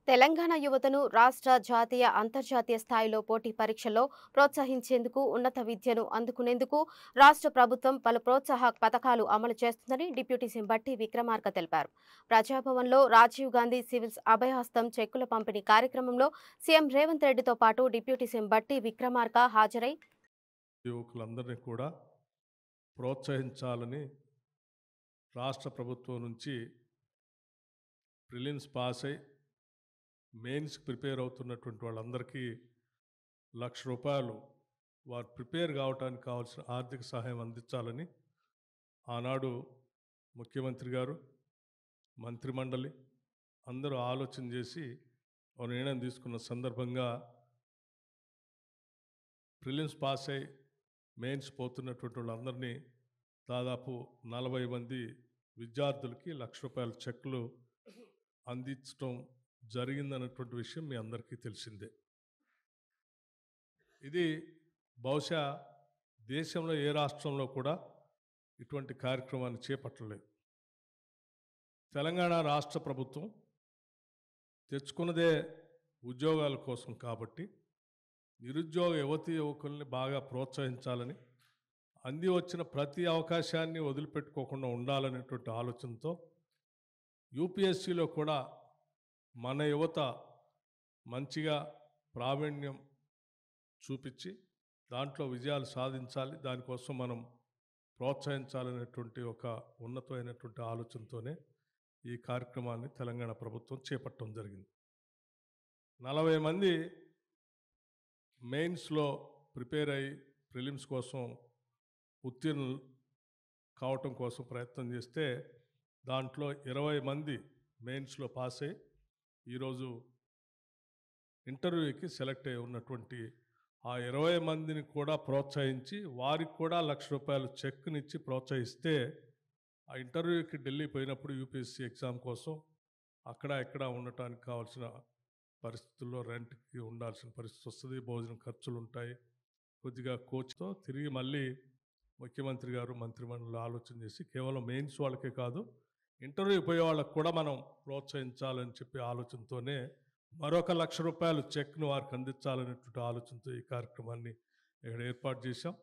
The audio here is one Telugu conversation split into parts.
తెలంగాణ యువతను రాష్ట్ర, జాతీయ, అంతర్జాతీయ స్థాయిలో పోటీ పరీక్షల్లో ప్రోత్సహించేందుకు, ఉన్నత విద్యను అందుకునేందుకు రాష్ట్ర ప్రభుత్వం పలు ప్రోత్సాహక పథకాలు అమలు చేస్తుందని డిప్యూటీ సీఎం బట్టి విక్రమార్క తెలిపారు. ప్రజాభవన్లో రాజీవ్ గాంధీ సివిల్స్ అభయహస్తం చెక్కుల పంపిణీ కార్యక్రమంలో సీఎం రేవంత్ రెడ్డితో పాటు డిప్యూటీ సీఎం బట్టి విక్రమార్క హాజరై యువకులందరినీ కూడా ప్రోత్సహించాలని రాష్ట్ర ప్రభుత్వం నుంచి ప్రిలిమ్స్ పాస్ అయి మెయిన్స్కి ప్రిపేర్ అవుతున్నటువంటి వాళ్ళందరికీ ₹1,00,000 వారు ప్రిపేర్ కావడానికి కావాల్సిన ఆర్థిక సహాయం అందించాలని ఆనాడు ముఖ్యమంత్రి గారు, మంత్రిమండలి అందరూ ఆలోచన చేసి ఒక నిర్ణయం తీసుకున్న సందర్భంగా ప్రిలిమ్స్ పాస్ అయి మెయిన్స్ పోతున్నటువంటి వాళ్ళందరినీ దాదాపు 40 మంది విద్యార్థులకి ₹1,00,000 చెక్లు అందించడం జరిగిందన్నటువంటి విషయం మీ అందరికీ తెలిసిందే. ఇది బహుశా దేశంలో ఏ రాష్ట్రంలో కూడా ఇటువంటి కార్యక్రమాన్ని చేపట్టలేదు. తెలంగాణ రాష్ట్ర ప్రభుత్వం తెచ్చుకున్నదే ఉద్యోగాల కోసం కాబట్టి నిరుద్యోగ యువతీ యువకుల్ని బాగా ప్రోత్సహించాలని, అంది వచ్చిన ప్రతి అవకాశాన్ని వదిలిపెట్టుకోకుండా ఉండాలనేటువంటి ఆలోచనతో యూపీఎస్సీలో కూడా మన యువత మంచిగా ప్రావీణ్యం చూపించి దాంట్లో విజయాలు సాధించాలి, దానికోసం మనం ప్రోత్సహించాలనేటువంటి ఒక ఉన్నతమైనటువంటి ఆలోచనతోనే ఈ కార్యక్రమాన్ని తెలంగాణ ప్రభుత్వం చేపట్టడం జరిగింది. 40 మంది మెయిన్స్లో ప్రిపేర్ అయ్యి ప్రిలిమ్స్ కోసం ఉత్తీర్ణులు కావటం కోసం ప్రయత్నం చేస్తే దాంట్లో 20 మంది మెయిన్స్లో పాస్ అయ్యి ఈరోజు ఇంటర్వ్యూకి సెలెక్ట్ అయి ఉన్నటువంటి ఆ 20 మందిని కూడా ప్రోత్సహించి వారికి కూడా ₹1,00,000 చెక్నిచ్చి ప్రోత్సహిస్తే ఆ ఇంటర్వ్యూకి ఢిల్లీ పోయినప్పుడు యూపీఎస్సీ ఎగ్జామ్ కోసం అక్కడ ఇక్కడ ఉండటానికి కావాల్సిన పరిస్థితుల్లో రెంట్కి ఉండాల్సిన పరిస్థితి వస్తుంది, భోజనం ఖర్చులు ఉంటాయి, కొద్దిగా కోచ్తో తిరిగి మళ్ళీ ముఖ్యమంత్రి గారు మంత్రిమండలి ఆలోచన చేసి కేవలం మెయిన్స్ వాళ్ళకే కాదు ఇంటర్వ్యూ పోయే వాళ్ళకు కూడా మనం ప్రోత్సహించాలని చెప్పి ఆలోచనతోనే మరొక ₹1,00,000 చెక్ను వారికి అందించాలనేటువంటి ఆలోచనతో ఈ కార్యక్రమాన్ని ఇక్కడ ఏర్పాటు చేశాం.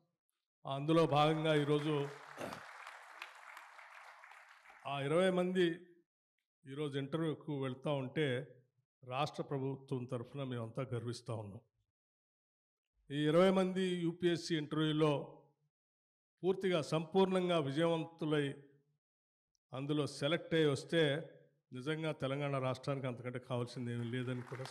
అందులో భాగంగా ఈరోజు ఆ 20 మంది ఈరోజు ఇంటర్వ్యూకు వెళ్తూ ఉంటే రాష్ట్ర ప్రభుత్వం తరఫున మేమంతా గర్విస్తూ ఉన్నాం. ఈ 20 మంది యూపీఎస్సీ ఇంటర్వ్యూలో పూర్తిగా సంపూర్ణంగా విజయవంతులై అందులో సెలెక్ట్ అయ్యి వస్తే నిజంగా తెలంగాణ రాష్ట్రానికి అంతకంటే కావాల్సింది ఏమీ లేదని కూడా